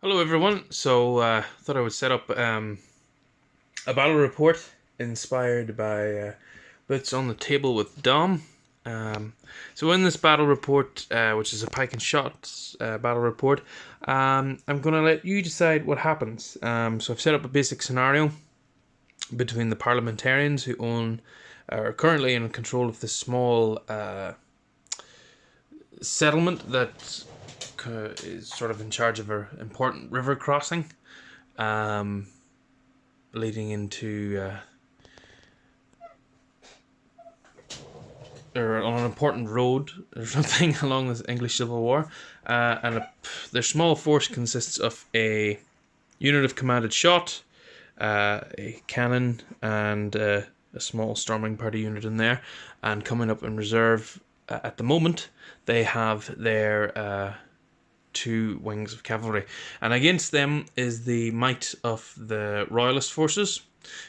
Hello everyone. Thought I would set up a battle report inspired by bits on the table with Dom. So in this battle report, which is a Pike and Shotte battle report, I'm going to let you decide what happens. So I've set up a basic scenario between the parliamentarians who are currently in control of this small settlement that is sort of in charge of an important river crossing, leading into or on an important road or something along the English Civil War. Their small force consists of a unit of commanded shot, a cannon, and a small storming party unit in there. And coming up in reserve at the moment, they have their two wings of cavalry. And against them is the might of the Royalist forces,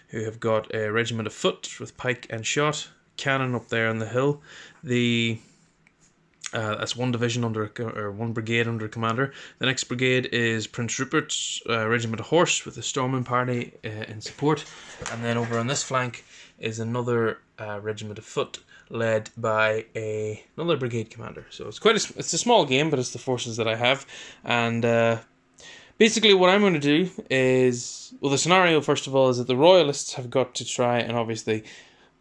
who have got a regiment of foot with pike and shot, cannon up there on the hill. That's one division or one brigade under a commander. The next brigade is Prince Rupert's regiment of horse with a storming party in support, and then over on this flank is another regiment of foot led by another brigade commander. So it's a small game, but it's the forces that I have, and basically what I'm going to do is, well, the scenario first of all is that the Royalists have got to try and obviously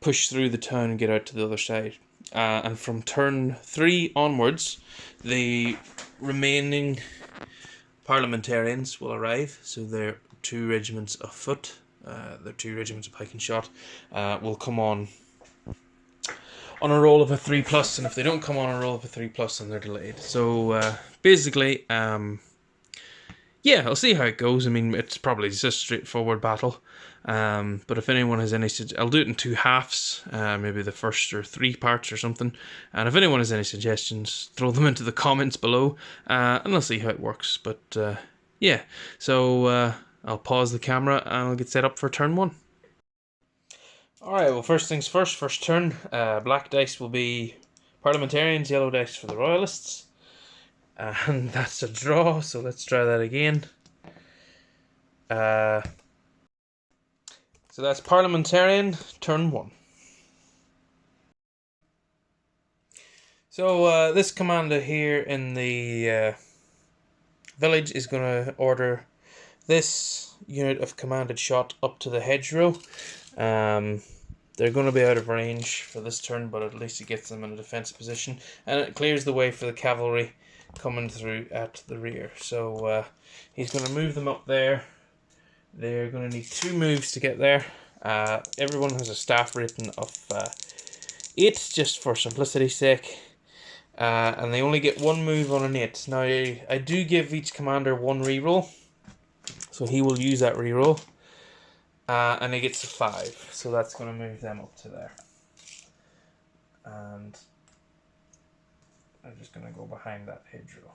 push through the town and get out to the other side. And from turn 3 onwards, the remaining parliamentarians will arrive. So their two regiments of foot, their two regiments of pike and shot, will come on a roll of a 3+, and if they don't come on a roll of a 3+, then they're delayed. So basically, yeah, I'll see how it goes. I mean, it's probably just a straightforward battle. But if anyone has any, I'll do it in two halves, maybe the first or 3 parts or something. And if anyone has any suggestions, throw them into the comments below, and I'll see how it works. But yeah, so I'll pause the camera and I'll get set up for turn 1. Alright, well, first things first turn. Black dice will be parliamentarians, yellow dice for the Royalists. And that's a draw, so let's try that again. So that's parliamentarian, turn 1. So this commander here in the village is going to order this unit of commanded shot up to the hedgerow. They're going to be out of range for this turn, but at least it gets them in a defensive position, and it clears the way for the cavalry coming through at the rear. So he's going to move them up there. They're going to need 2 moves to get there. Everyone has a staff rating of 8, just for simplicity's sake. And they only get 1 move on an 8. Now, I do give each commander 1 reroll, so he will use that reroll. And he gets a 5, so that's going to move them up to there. And I'm just going to go behind that hedgerow.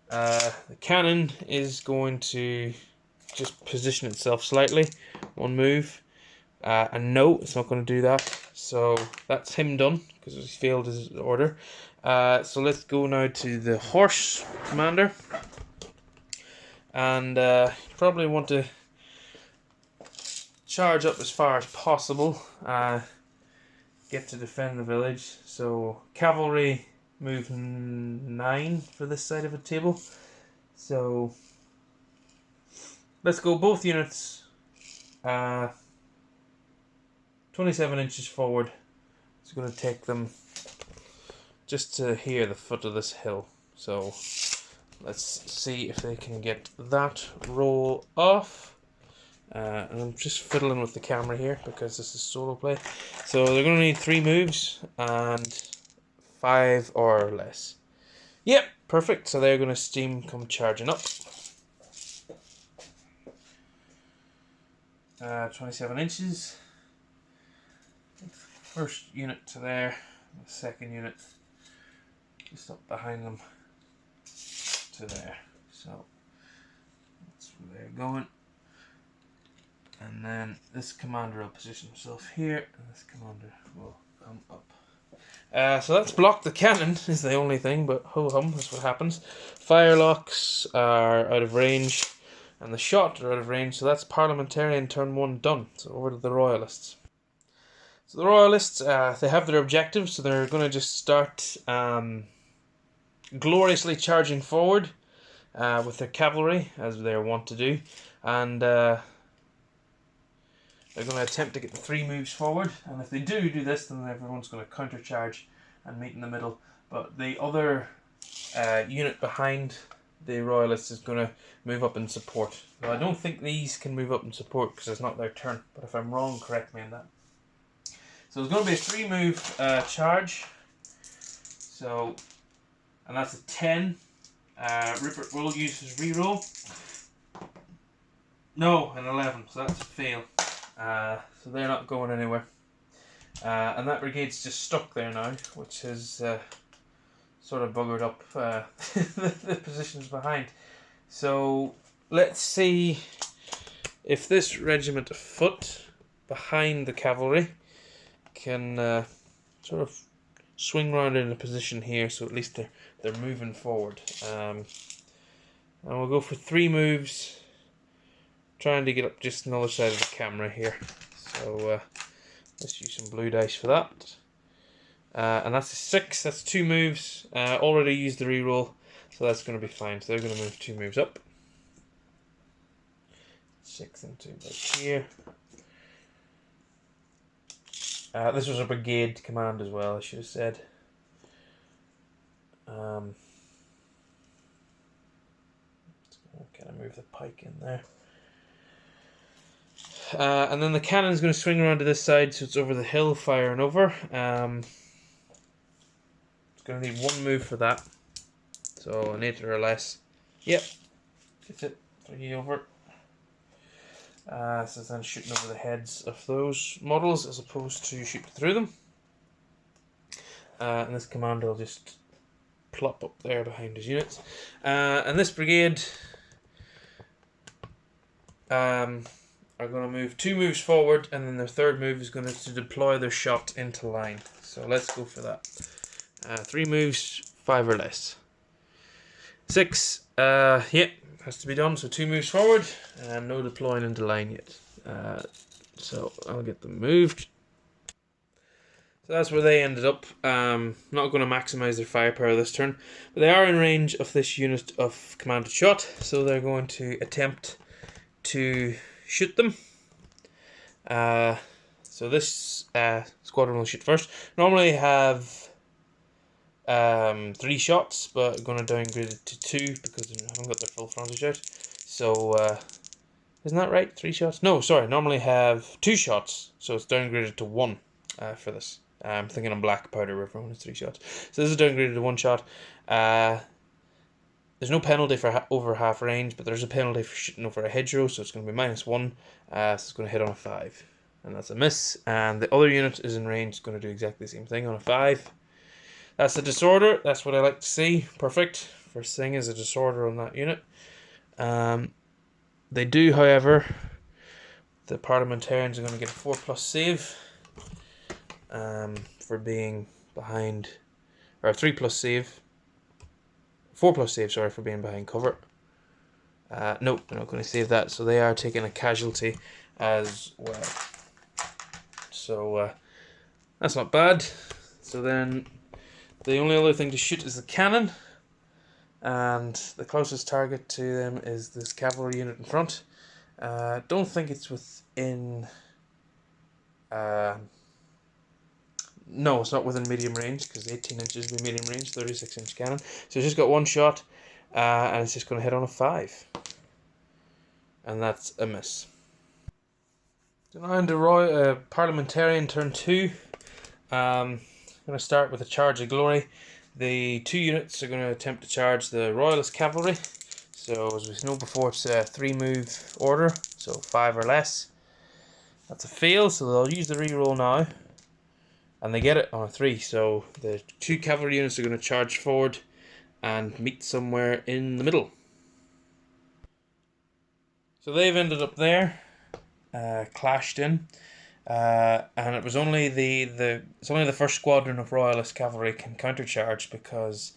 The cannon is going to just position itself slightly, 1 move. And no, it's not going to do that. So that's him done, because he's failed his order. So let's go now to the horse commander. And you probably want to charge up as far as possible. Get to defend the village. So cavalry move 9 for this side of the table. So let's go both units 27 inches forward. It's going to take them just to here, the foot of this hill. So let's see if they can get that roll off. And I'm just fiddling with the camera here because this is solo play. So they're going to need 3 moves and 5 or less. Yep, perfect. So they're going to steam come charging up. 27 inches. First unit to there. The second unit just up behind them to there. So that's where they're going. And then this commander will position himself here, and this commander will come up So that's blocked the cannon, is the only thing, but ho-hum, that's what happens. Firelocks are out of range, and the shot are out of range, so that's Parliamentarian turn 1 done. So over to the Royalists. So the Royalists, they have their objectives, so they're going to just start gloriously charging forward with their cavalry, as they want to do, and they're going to attempt to get the 3 moves forward, and if they do this, then everyone's going to countercharge and meet in the middle. But the other unit behind the Royalists is going to move up in support. Now, I don't think these can move up in support because it's not their turn, but if I'm wrong, correct me on that. So it's going to be a 3 move charge. So, and that's a 10. Rupert will use his reroll. No, an 11, so that's a fail. So they're not going anywhere. And that brigade's just stuck there now, which has sort of buggered up the positions behind. So let's see if this regiment of foot behind the cavalry can sort of swing round in a position here, so at least they're moving forward. And we'll go for 3 moves, trying to get up just on the other side of the camera here. So let's use some blue dice for that. And that's a 6, that's 2 moves. Already used the reroll, so that's going to be fine. So they're going to move 2 moves up. 6 and 2 right here. This was a brigade command as well, I should have said. Kind of move the pike in there. And then the cannon is going to swing around to this side, so it's over the hill, firing over. It's going to need 1 move for that. So an 8 or less. Yep, that's it. 3 over. So then shooting over the heads of those models as opposed to shooting through them. And this commander will just plop up there behind his units. And this brigade are going to move 2 moves forward, and then their 3rd move is going to deploy their shot into line. So let's go for that. 3 moves, 5 or less. 6, yep. Has to be done, so 2 moves forward and no deploying into line yet. So I'll get them moved. So that's where they ended up. Not going to maximize their firepower this turn, but they are in range of this unit of commanded shot, so they're going to attempt to shoot them. So this squadron will shoot first. Normally have 3 shots, but I'm going to downgrade it to 2 because I haven't got their full frontage out. So, isn't that right? 3 shots? No, sorry, normally have 2 shots, so it's downgraded to 1 for this. I'm thinking on black powder river when it's 3 shots. So this is downgraded to 1 shot. There's no penalty for over half range, but there's a penalty for shooting over a hedgerow, so it's going to be -1. So it's going to hit on a 5, and that's a miss. And the other unit is in range, it's going to do exactly the same thing on a 5. That's a disorder. That's what I like to see. Perfect. First thing is a disorder on that unit. They do, however, the Parliamentarians are going to get a 4+ save for being behind, or a 3+ save. 4+ save, sorry, for being behind cover. Nope, they're not going to save that, so they are taking a casualty as well. So that's not bad. So then the only other thing to shoot is the cannon, and the closest target to them is this cavalry unit in front. Don't think it's within... no, it's not within medium range, because 18 inches would be medium range, 36-inch cannon. So it's just got 1 shot, and it's just going to hit on a 5. And that's a miss. So now into Parliamentarian turn 2. I'm going to start with a charge of glory. The 2 units are going to attempt to charge the Royalist cavalry. So as we know before, it's a 3 move order, so 5 or less. That's a fail, so they'll use the reroll now. And they get it on a 3, so the 2 cavalry units are going to charge forward and meet somewhere in the middle. So they've ended up there, clashed in. and it was only it's only the first squadron of Royalist cavalry can countercharge because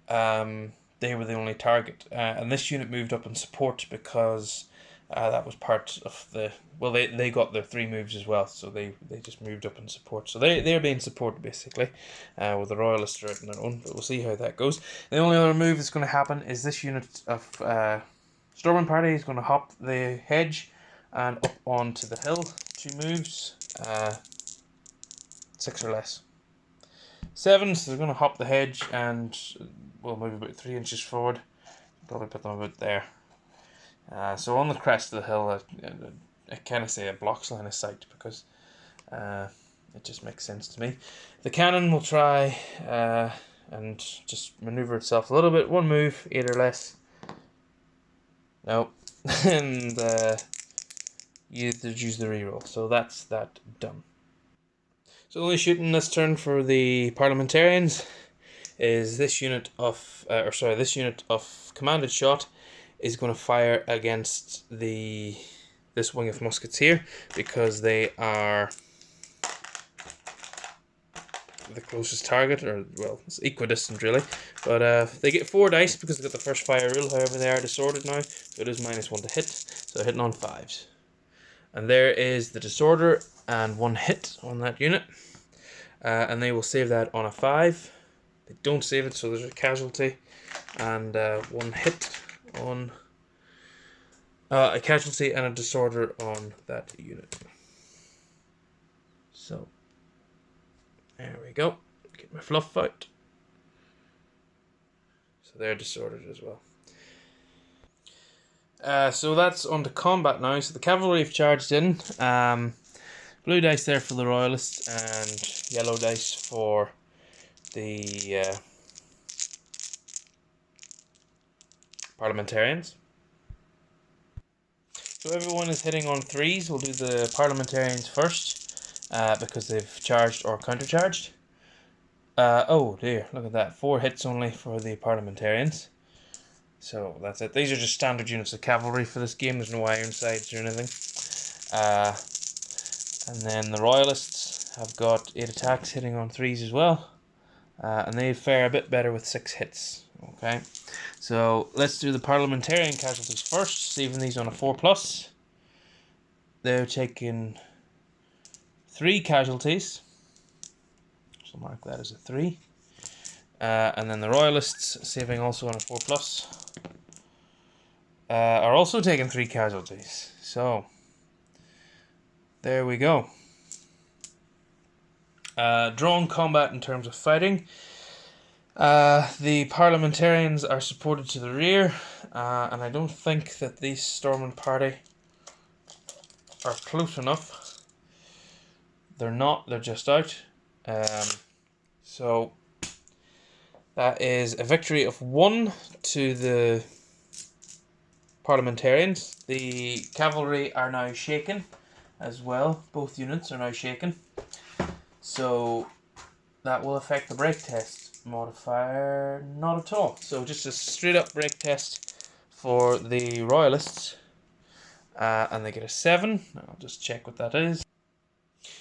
they were the only target, and this unit moved up in support because that was part of they got their 3 moves as well, so they just moved up in support. So they're being supported basically, with the Royalists are out on their own, but we'll see how that goes. The only other move that's going to happen is this unit of Storming Party is going to hop the hedge and up onto the hill. 2 moves, 6 or less. 7, so they're going to hop the hedge and we'll move about 3 inches forward. Probably put them about there. So on the crest of the hill, I kind of say it blocks line of sight because it just makes sense to me. The cannon will try and just maneuver itself a little bit. 1 move, 8 or less. Nope. And you use the reroll. So that's that done. So only shooting this turn for the Parliamentarians is this unit of commanded shot is going to fire against this wing of muskets here because they are the closest target, or well, it's equidistant really, but they get 4 dice because they got the first fire rule. However, they are disordered now, so it is -1 to hit, so hitting on 5s. And there is the disorder and 1 hit on that unit, and they will save that on a 5. They don't save it, so there's a casualty, and 1 hit on a casualty and a disorder on that unit. So there we go. Get my fluff out. So they're disordered as well. So that's on to combat now. So the cavalry have charged in. Blue dice there for the Royalists and yellow dice for the Parliamentarians. So everyone is hitting on 3s. We'll do the Parliamentarians first because they've charged or countercharged. Oh dear, look at that. 4 hits only for the Parliamentarians. So that's it. These are just standard units of cavalry for this game. There's no Ironsides or anything. And then the Royalists have got 8 attacks hitting on 3s as well. And they fare a bit better with 6 hits. Okay, so let's do the Parliamentarian casualties first. Saving these on a 4+. They're taking 3 casualties. So mark that as a 3. And then the Royalists, saving also on a 4+, are also taking 3 casualties. So there we go. Drawn combat in terms of fighting. The Parliamentarians are supported to the rear, and I don't think that these Storming Party are close enough. They're not, they're just out. So that is a victory of 1 to the Parliamentarians. The cavalry are now shaken as well. Both units are now shaken. So that will affect the break test modifier. Not at all. So just a straight up break test for the Royalists. And they get a 7. I'll just check what that is.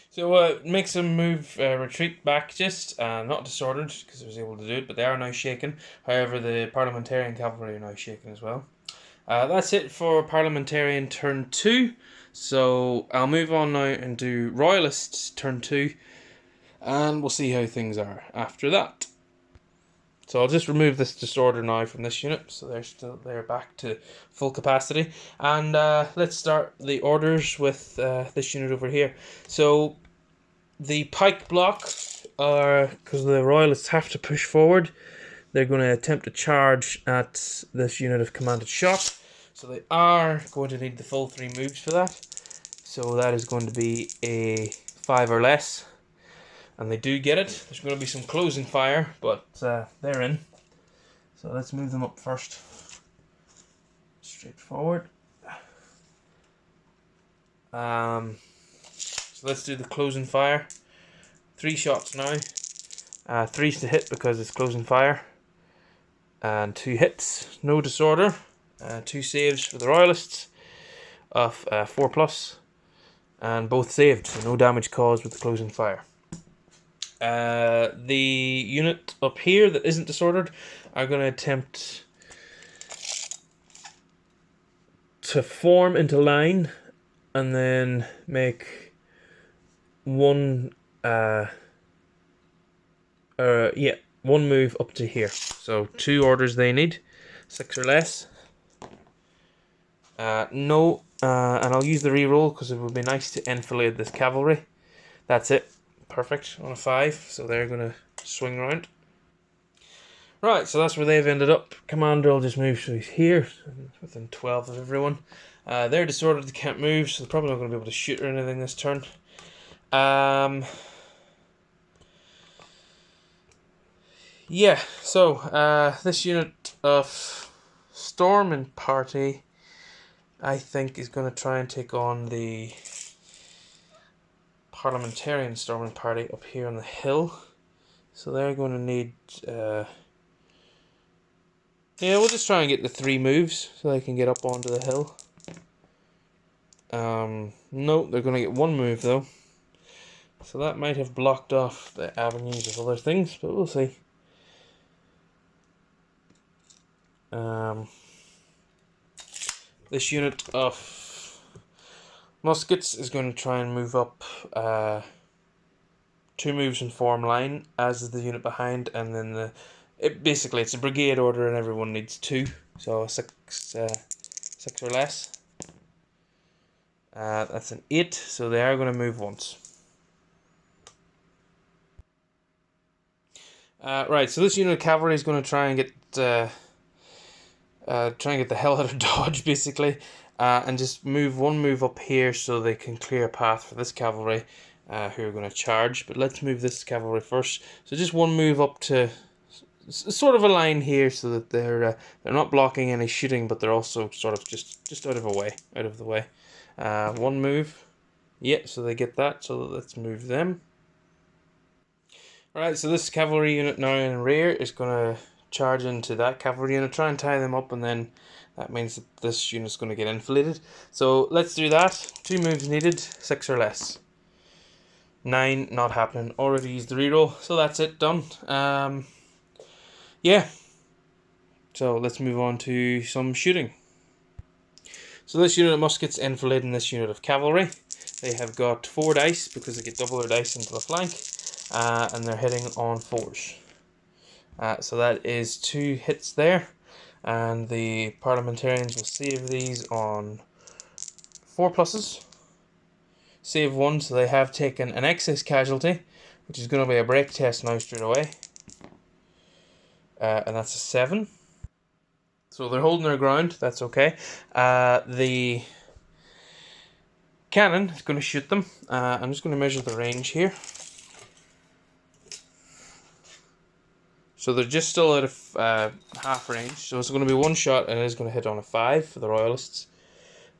So it makes them move, retreat back just, not disordered because I was able to do it, but they are now shaken. However, the Parliamentarian cavalry are now shaken as well. That's it for Parliamentarian turn 2. So I'll move on now and do Royalists turn 2, and we'll see how things are after that. So I'll just remove this disorder now from this unit, so they're back to full capacity. And let's start the orders with this unit over here. So the pike block are, because the Royalists have to push forward, they're going to attempt to charge at this unit of commanded shot. So they are going to need the full 3 moves for that. So that is going to be a 5 or less. And they do get it. There's going to be some closing fire, but they're in. So let's move them up first. Straightforward. So let's do the closing fire. 3 shots now. 3's to hit because it's closing fire. And 2 hits. No disorder. 2 saves for the Royalists of 4+. and both saved, so no damage caused with the closing fire. The unit up here that isn't disordered are going to attempt to form into line and then make one one move up to here. So 2 orders they need, 6 or less. No, and I'll use the reroll because it would be nice to enfilade this cavalry. That's it. Perfect on a 5, so they're going to swing around. Right, so that's where they've ended up. Commander will just move through here, within 12 of everyone. They're disordered, they can't move, so they're probably not going to be able to shoot or anything this turn. Yeah, so this unit of Storm and Party, I think, is going to try and take on the Parliamentarian Storm and Party up here on the hill. So they're going to need... yeah, we'll just try and get the 3 moves so they can get up onto the hill. No, they're going to get 1 move though. So that might have blocked off the avenues of other things, but we'll see. This unit of muskets is going to try and move up 2 moves and form line, as is the unit behind, and then basically it's a brigade order and everyone needs 2, so 6 or less. That's an 8, so they are going to move once. Right, so this unit of cavalry is going to try and get the hell out of dodge, basically, and just move 1 move up here so they can clear a path for this cavalry, who are going to charge. But let's move this cavalry first. So just 1 move up to sort of a line here, so that they're not blocking any shooting, but they're also sort of just out of the way. 1 move, yeah. So they get that. So let's move them. Alright, so this cavalry unit now in rear is going to charge into that cavalry unit, try and tie them up, and then that means that this unit's going to get enfiladed. So let's do that. 2 moves needed, 6 or less. 9, not happening. Already used the reroll, so that's it, done. Yeah. So let's move on to some shooting. So this unit of muskets enfilading this unit of cavalry. They have got 4 dice because they get double their dice into the flank. And they're hitting on 4s. So that is 2 hits there, and the parliamentarians will save these on 4 pluses. Save 1, so they have taken an excess casualty, which is going to be a break test now straight away. And that's a 7. So they're holding their ground, that's okay. The cannon is going to shoot them. I'm just going to measure the range here. So they're just still out of half range, so it's going to be 1 shot, and it is going to hit on a 5 for the Royalists,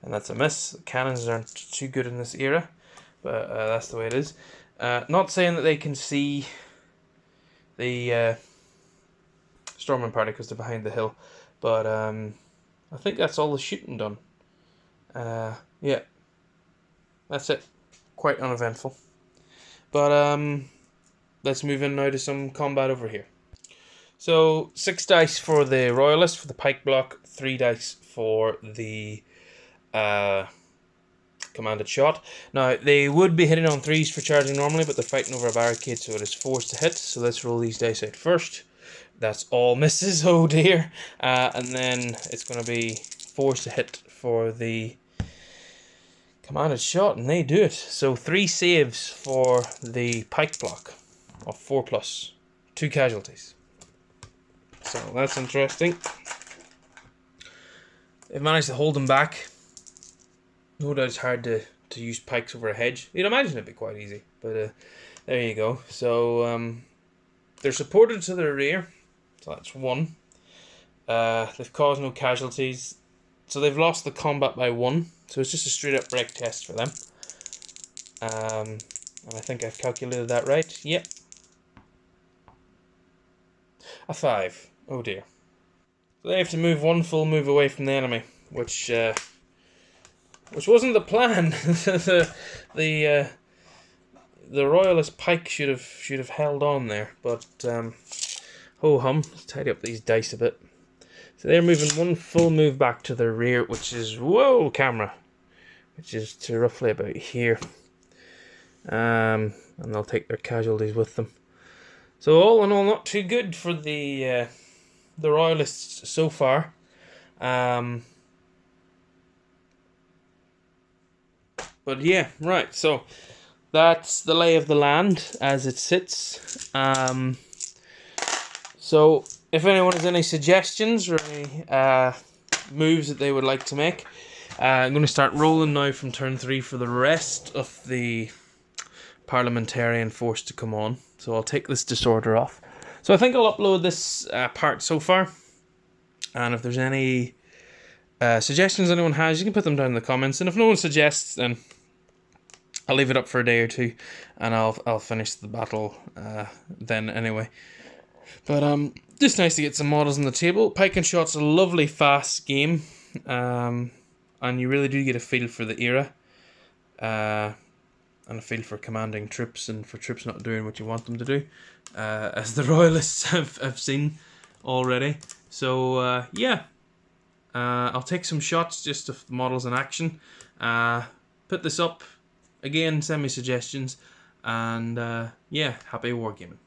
and that's a miss. The cannons aren't too good in this era, but that's the way it is. Not saying that they can see the Storming Party because they're behind the hill, but I think that's all the shooting done. Yeah, that's it. Quite uneventful. But let's move in now to some combat over here. So 6 dice for the Royalist for the pike block, 3 dice for the commanded shot. Now they would be hitting on 3s for charging normally, but they're fighting over a barricade, so it is forced to hit. So let's roll these dice out first. That's all misses, oh dear. And then it's going to be forced to hit for the commanded shot, and they do it. So 3 saves for the pike block of 4+, 2 casualties. So that's interesting. They've managed to hold them back. No doubt it's hard to use pikes over a hedge. You'd imagine it'd be quite easy, but there you go. So they're supported to their rear, so that's 1. They've caused no casualties, so they've lost the combat by 1. So it's just a straight up break test for them. And I think I've calculated that right. Yep. A 5. Oh dear. So they have to move 1 full move away from the enemy, which which wasn't the plan. the Royalist Pike should have held on there, but ho hum. Let's tidy up these dice a bit. So they're moving one full move back to their rear, which is, whoa, camera, which is to roughly about here. And they'll take their casualties with them. So all in all, not too good for the Royalists so far. But yeah, right, so that's the lay of the land as it sits. So if anyone has any suggestions or any moves that they would like to make, I'm going to start rolling now from turn 3 for the rest of the Parliamentarian force to come on. So I'll take this disorder off. So I think I'll upload this part so far. And if there's any suggestions anyone has, you can put them down in the comments. And if no one suggests, then I'll leave it up for a day or two, and I'll finish the battle then anyway. But just nice to get some models on the table. Pike and Shotte's a lovely fast game, and you really do get a feel for the era, and a feel for commanding troops and for troops not doing what you want them to do, as the Royalists have seen already. So yeah, I'll take some shots just of the models in action, put this up. Again, send me suggestions, and yeah, happy wargaming.